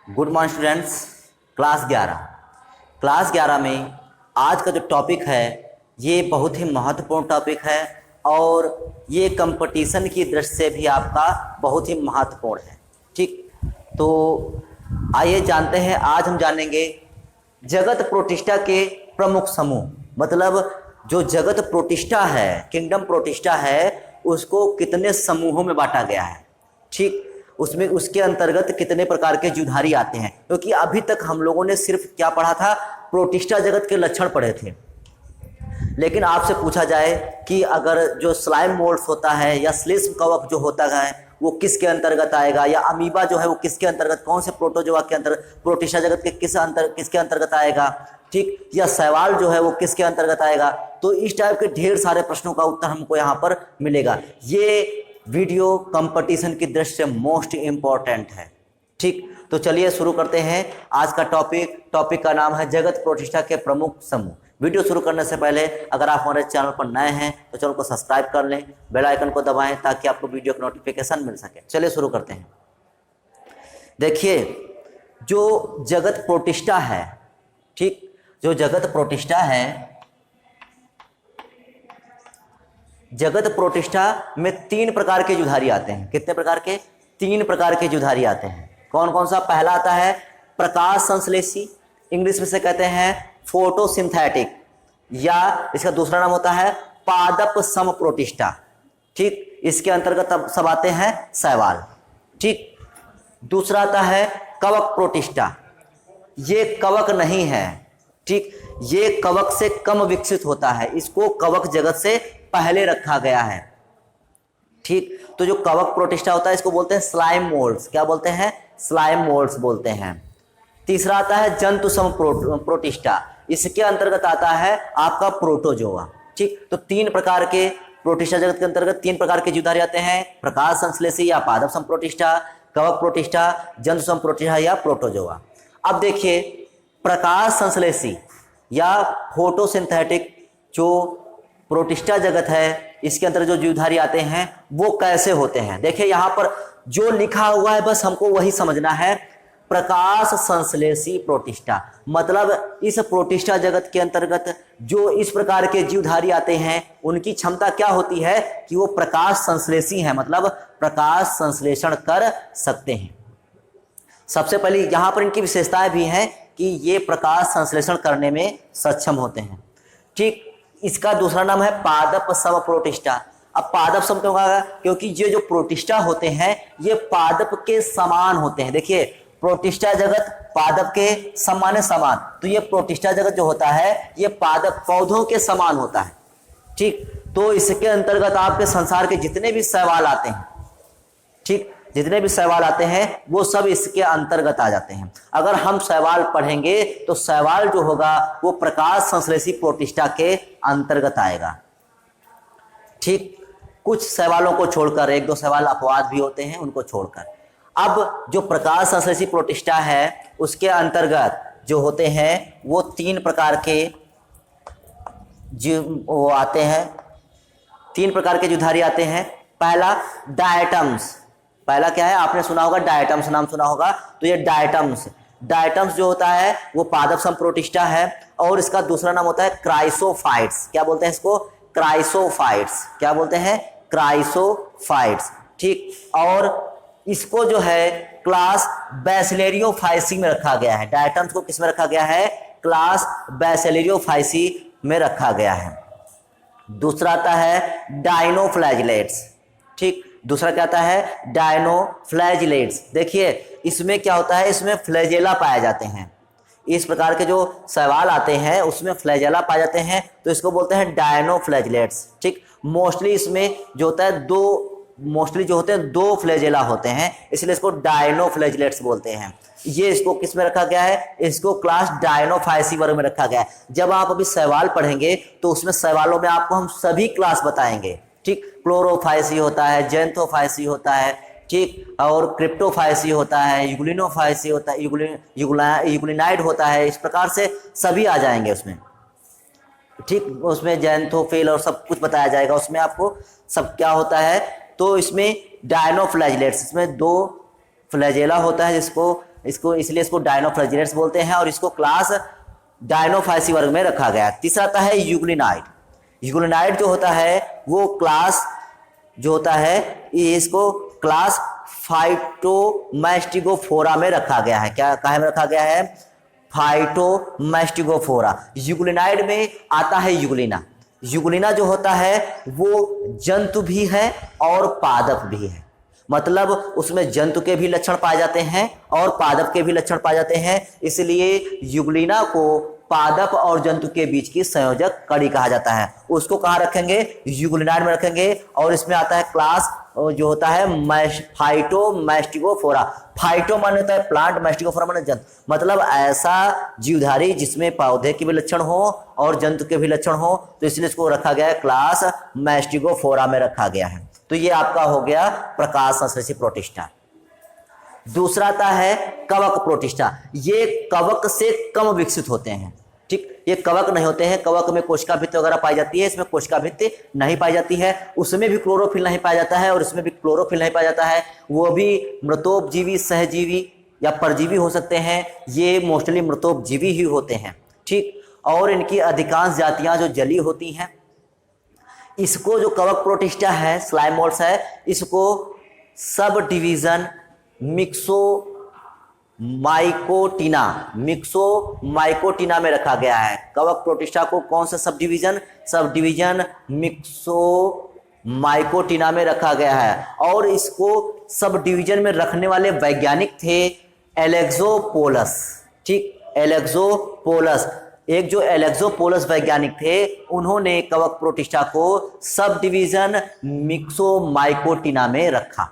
Good morning students. Class 11 में आज का जो टॉपिक है ये बहुत ही महत्वपूर्ण टॉपिक है और ये कंपटीशन की दृष्टि से भी आपका बहुत ही महत्वपूर्ण है। ठीक, तो आइए जानते हैं। आज हम जानेंगे जगत प्रोटिस्टा के प्रमुख समूह, मतलब जो जगत प्रोटिस्टा है, किंगडम प्रोटिस्टा है, उसको कितने समूहों में बांटा गया है। ठीक, उसमें उसके अंतर्गत कितने प्रकार के जीवधारी आते हैं, क्योंकि अभी तक हम लोगों ने सिर्फ क्या पढ़ा था, प्रोटिस्टा जगत के लक्षण पढ़े थे। लेकिन आपसे पूछा जाए कि अगर जो स्लाइम मोल्ड्स होता है या श्लेष्म कवक जो होता है वो किसके अंतर्गत आएगा, या अमीबा जो है वो किसके अंतर्गत, कौन से प्रोटोजोआ के अंतर्गत, प्रोटिस्टा जगत के किसके अंतर्गत आएगा, ठीक, या शैवाल जो है वो किसके अंतर्गत आएगा। तो इस टाइप के ढेर सारे प्रश्नों का उत्तर हमको यहाँ पर मिलेगा। ये वीडियो कंपटीशन की दृष्टि से मोस्ट इंपॉर्टेंट है। ठीक, तो चलिए शुरू करते हैं आज का टॉपिक का नाम है जगत प्रोटिस्टा के प्रमुख समूह। वीडियो शुरू करने से पहले अगर आप हमारे चैनल पर नए हैं तो चैनल को सब्सक्राइब कर लें, बेल आइकन को दबाएं ताकि आपको वीडियो का नोटिफिकेशन मिल सके। चलिए शुरू करते हैं। देखिए, जो जगत प्रोटिस्टा है, ठीक, जो जगत प्रोटिस्टा है, जगत प्रोटिस्टा में 3 प्रकार के जुधारी आते हैं। कितने प्रकार के? 3 प्रकार के जुधारी आते हैं। कौन कौन सा? पहला आता है प्रकाश संश्लेषी, इंग्लिश में से कहते हैं फोटोसिंथेटिक, या इसका दूसरा नाम होता है पादप सम प्रोटिस्टा। ठीक, इसके अंतर्गत सब आते हैं शैवाल। ठीक, दूसरा आता है कवक प्रोटिस्टा। ये कवक नहीं है, ठीक, ये कवक से कम विकसित होता है, इसको कवक जगत से पहले रखा गया है। ठीक, तो जो कवक प्रोटिस्टा होता है इसको बोलते हैं स्लाइम मोल्ड्स। क्या बोलते हैं? स्लाइम मोल्ड्स बोलते हैं। तीसरा आता है जंतु सम प्रोटिस्टा, इसके अंतर्गत आता है आपका प्रोटोजोआ। ठीक, तो 3 प्रकार के प्रोटिस्टा जगत के अंतर्गत 3 प्रकार के जीवधारी आते हैं, प्रकाश संश्लेषी या पादप सम प्रोटिस्टा, कवक प्रोटिस्टा, जंतु सम प्रोटिस्टा या प्रोटोजोआ। अब देखिए, प्रकाश संश्लेषी या फोटोसिंथेटिक जो प्रोटिस्टा जगत है, इसके अंदर जो जीवधारी आते हैं वो कैसे होते हैं। देखिए यहाँ पर जो लिखा हुआ है बस हमको वही समझना है। प्रकाश संश्लेषी प्रोटिस्टा, मतलब इस प्रोटिस्टा जगत के अंतर्गत जो इस प्रकार के जीवधारी आते हैं उनकी क्षमता क्या होती है कि वो प्रकाश संश्लेषी है, मतलब प्रकाश संश्लेषण कर सकते हैं। सबसे पहले यहाँ पर इनकी विशेषताएं भी हैं कि ये प्रकाश संश्लेषण करने में सक्षम होते हैं। ठीक, इसका दूसरा नाम है पादप सम प्रोटिस्टा। अब पादप सम क्यों कहा? क्योंकि ये जो प्रोटिस्टा होते हैं ये पादप के समान होते हैं। देखिए, प्रोटिस्टा जगत पादप के समान समान, तो ये प्रोटिस्टा जगत जो होता है ये पादप पौधों के समान होता है। ठीक, तो इसके अंतर्गत आपके संसार के जितने भी शैवाल आते हैं, ठीक, जितने भी शैवाल आते हैं वो सब इसके अंतर्गत आ जाते हैं। अगर हम शैवाल पढ़ेंगे तो शैवाल जो होगा वो प्रकाश संश्लेषी प्रोटिस्टा के अंतर्गत आएगा। ठीक, कुछ शैवालों को छोड़कर, 1-2 शैवाल अपवाद भी होते हैं, उनको छोड़कर। अब जो प्रकाश संश्लेषी प्रोटिस्टा है उसके अंतर्गत जो होते हैं वो 3 प्रकार के वो आते हैं, 3 प्रकार के जुधारी आते हैं। पहला डायटम्स, पहला क्या है? आपने सुना होगा डायटम्स, नाम सुना होगा। तो ये डायटम्स जो होता है वो पादप सम प्रोटिस्टा है, और इसका दूसरा नाम होता है क्राइसोफाइट्स। क्या बोलते हैं इसको? क्राइसोफाइट्स। क्या बोलते हैं? क्राइसोफाइट्स। ठीक, और इसको जो है क्लास बैसिलेरियोफाइसी में रखा गया है। डायटम्स को किस में रखा गया है? क्लास बैसिलेरियोफाइसी में रखा गया है। दूसरा आता है डायनोफ्लैजिलेट्स। ठीक, दूसरा क्या आता है? डायनोफ्लैजिलेट्स। देखिए इसमें क्या होता है, इसमें फ्लैजेला पाए जाते हैं। इस प्रकार के जो शैवाल आते हैं उसमें फ्लैजेला पाए जाते हैं, तो इसको बोलते हैं डायनोफ्लैजिलेट्स। ठीक, मोस्टली इसमें जो होता है जो होते हैं 2 फ्लैजेला होते हैं, इसलिए इसको डायनोफ्लैजिलेट्स बोलते हैं। ये इसको किस में रखा गया है? इसको क्लास डायनोफाइसी वर्ग में रखा गया है। जब आप अभी शैवाल पढ़ेंगे तो उसमें शैवालों में आपको हम सभी क्लास बताएंगे। ठीक, क्लोरोफाइसी होता है, जेंथोफाइसी होता है, ठीक, और क्रिप्टोफाइसी होता है, यूग्लिनोफाइसी होता है, यूग्लिनाइड होता है, इस प्रकार से सभी आ जाएंगे उसमें। ठीक, उसमें जैंथोफिल और सब कुछ बताया जाएगा, उसमें आपको सब क्या होता है। तो इसमें डायनोफ्लैजिलेट्स, इसमें 2 फ्लैजेला होता है जिसको इसको इसलिए इसको डायनोफ्लैजिलेट्स बोलते हैं और इसको क्लास डायनोफाइसी वर्ग में रखा गया है। तीसरा आता है यूग्लिनाइड। यूग्लिनाइड जो होता है वो क्लास जो होता है इसको क्लास फाइटोमैस्टिगोफोरा में रखा गया है। क्या कहाँ में रखा गया है? फाइटोमैस्टिगोफोरा। यूग्लिनाइड में आता है यूग्लिना। यूग्लिना जो होता है वो जंतु भी है और पादप भी है, मतलब उसमें जंतु के भी लक्षण पाए जाते हैं और पादप के भी लक्षण पाए जाते हैं, इसलिए यूग्लिना को पादप और जंतु के बीच की संयोजक कड़ी कहा जाता है। उसको कहाँ रखेंगे? यूग्लिनाइड में रखेंगे। और इसमें आता है क्लास जो होता है फाइटोमैस्टिगोफोरा। फाइटो माने होता है प्लांट, मैस्टिगोफोरा माने जंतु, मतलब ऐसा जीवधारी जिसमें पौधे के भी लक्षण हो और जंतु के भी लक्षण हो, तो इसलिए इसको रखा गया है क्लास मैस्टिगोफोरा में रखा गया है। तो ये आपका हो गया प्रकाश संश्लेषी प्रोटिस्टा। दूसरा आता है कवक प्रोटिस्टा। ये कवक से कम विकसित होते हैं, ठीक, ये कवक नहीं होते हैं। कवक में कोशिका भित्ति वगैरह पाई जाती है, इसमें कोशिका भित्ति नहीं पाई जाती है। उसमें भी क्लोरोफिल नहीं पाया जाता है और इसमें भी क्लोरोफिल नहीं पाया जाता है। वो भी मृतोपजीवी, सहजीवी या परजीवी हो सकते हैं। ये मोस्टली मृतोपजीवी ही होते हैं, ठीक। और इनकी अधिकांश जातियां जो जली होती हैं। इसको जो कवक प्रोटिस्टा है, स्लाइम मोल्ड्स है, इसको सब डिवीजन मिक्सोमाइकोटिना में रखा गया है। कवक प्रोटिस्टा को कौन सा सब डिवीजन मिक्सोमाइकोटिना में रखा गया है। और इसको सब डिवीजन में रखने वाले वैज्ञानिक थे एलेक्सोपोलस, ठीक, एलेक्सोपोलस। एक जो एलेक्सोपोलस वैज्ञानिक थे, उन्होंने कवक प्रोटिस्टा को सब डिवीजन मिक्सोमाइकोटिना में रखा।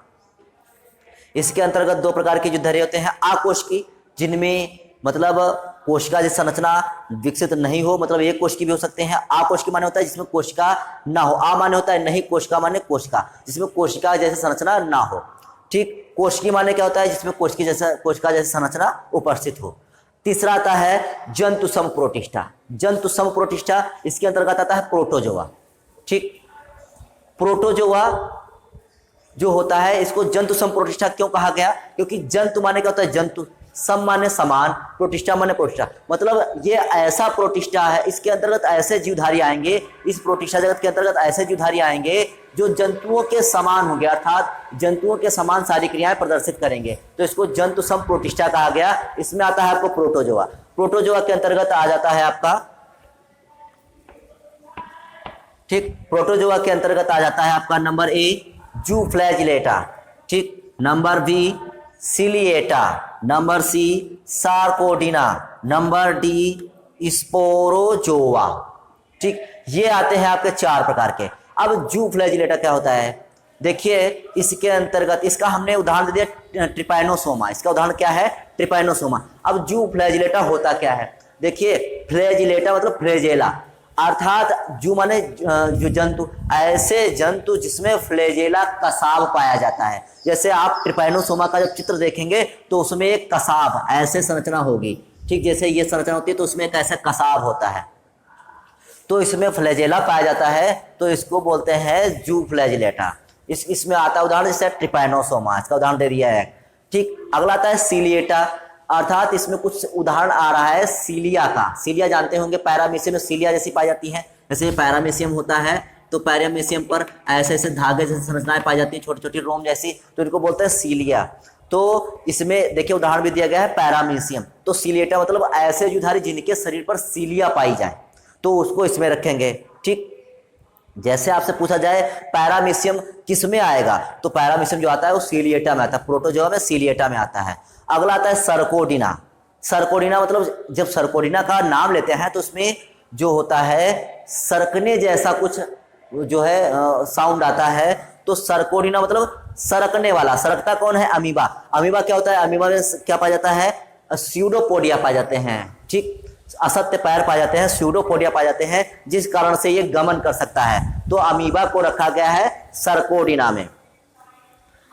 इसके अंतर्गत दो प्रकार के युद्धधारी होते हैं। आकोशिकी, जिनमें मतलब कोशिका जैसी संरचना विकसित नहीं हो, मतलब एक कोशिकी भी हो सकते हैं। आकोशिकी माने होता है जिसमें कोशिका ना हो। आ माने होता है नहीं, कोशिका माने कोशिका, जिसमें कोशिका जैसी संरचना ना हो, ठीक। कोशिकी माने क्या होता है? जिसमें कोशिका जैसी संरचना उपस्थित हो। तीसरा आता है जंतु सम प्रोटिस्टा। जंतु सम प्रोटिस्टा, इसके अंतर्गत आता है प्रोटोजोआ, ठीक। प्रोटोजोआ जो होता है, इसको जंतु सम प्रोटिस्टा क्यों कहा गया? क्योंकि जंतु माने क्या होता है? जंतु, सम माने समान, प्रोटिस्टा माने प्रोटिस्टा, मतलब ये ऐसा प्रोटिस्टा है, इसके अंतर्गत ऐसे जीवधारी आएंगे, इस प्रोटिस्टा जगत के अंतर्गत ऐसे जीवधारी आएंगे जो जंतुओं के समान होंगे, अर्थात जंतुओं के समान सारी क्रियाएं प्रदर्शित करेंगे, तो इसको जंतु सम प्रोटिस्टा कहा गया। इसमें आता है आपको प्रोटोजोआ। प्रोटोजोआ के अंतर्गत आ जाता है आपका, ठीक, प्रोटोजोआ के अंतर्गत आ जाता है आपका नंबर ए जूफ्लैजिलेटा, ठीक, number B Ciliata, number C Sarcodina, number D Sporozoa, ठीक। ये आते हैं आपके चार प्रकार के। अब जूफ्लैजिलेटा क्या होता है? देखिए, इसके अंतर्गत इसका हमने उदाहरण दे दिया ट्रिपैनोसोमा। इसका उदाहरण क्या है? ट्रिपैनोसोमा। अब जूफ्लैजिलेटा होता क्या है? देखिए, फ्लैजिलेटा मतलब फ्लैजेला, अर्थात जू माने जो जंतु, ऐसे जंतु जिसमें फ्लैजेला कसाब पाया जाता है। जैसे आप ट्रिपैनोसोमा का जब चित्र देखेंगे तो उसमें एक कसाब ऐसे संरचना होगी, ठीक, जैसे ये संरचना होती है तो उसमें एक ऐसा कसाब होता है, तो इसमें फ्लैजेला पाया जाता है, तो इसको बोलते हैं जूफ्लैजिलेटा। इसमें आता है उदाहरण जैसे ट्रिपैनोसोमा, इसका उदाहरण दे दिया है, ठीक। अगला आता है सीलिएटा, अर्थात इसमें कुछ उदाहरण आ रहा है सीलिया का। सीलिया जानते होंगे, पैरामीशियम में सीलिया जैसी पाई जाती है। जैसे पैरामीशियम होता है तो पैरामीशियम पर ऐसे ऐसे धागे जैसी संरचनाएं पाई जाती हैं, छोटी छोटी रोम जैसी, तो इनको बोलते हैं सीलिया। तो इसमें देखिए उदाहरण भी दिया गया है पैरामीशियम। तो सीलिएटा मतलब ऐसे जीवधारी जिनके शरीर पर सीलिया पाई जाए, तो उसको इसमें रखेंगे, ठीक। जैसे आपसे पूछा जाए पैरामीशियम किस में आएगा, तो पैरामीशियम जो आता है वो सीलिएटा में आता है, प्रोटोजोआ में सीलिएटा में आता है। अगला आता है सर्कोडिना। सर्कोडिना मतलब जब सर्कोडिना का नाम लेते हैं तो उसमें जो होता है सरकने जैसा कुछ जो है साउंड आता है, तो सर्कोडिना मतलब सरकने वाला। सरकता कौन है? अमीबा। अमीबा क्या होता है? अमीबा में क्या पाया जाता है? स्यूडोपोडिया पाए जाते हैं, ठीक, असत्य पैर पाए जाते हैं, स्यूडोपोडिया पाए जाते हैं, जिस कारण से ये गमन कर सकता है, तो अमीबा को रखा गया है सर्कोडिना में।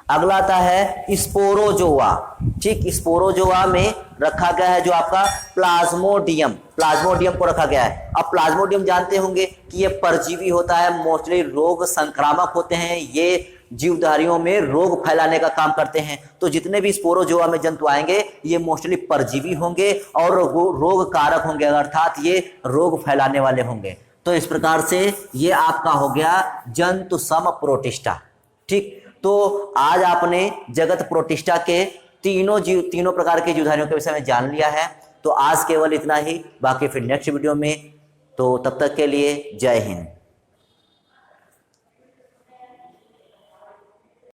अगला आता है स्पोरोजोआ, ठीक, स्पोरोजोआ में रखा गया है जो आपका प्लाज्मोडियम। प्लाज्मोडियम को रखा गया है। अब प्लाज्मोडियम जानते होंगे कि ये परजीवी होता है, मोस्टली रोग संक्रामक होते हैं, ये जीवधारियों में रोग फैलाने का काम करते हैं। तो जितने भी स्पोरोजोआ में जंतु आएंगे ये मोस्टली परजीवी होंगे और रोग कारक होंगे, अर्थात ये रोग फैलाने वाले होंगे। तो इस प्रकार से ये आपका हो गया जंतु सम प्रोटिस्टा। ठीक, तो आज आपने जगत प्रोटिस्टा के तीनों प्रकार के जीवधारियों के विषय में जान लिया है। तो आज केवल इतना ही, बाकी फिर नेक्स्ट वीडियो में। तो तब तक के लिए जय हिंद।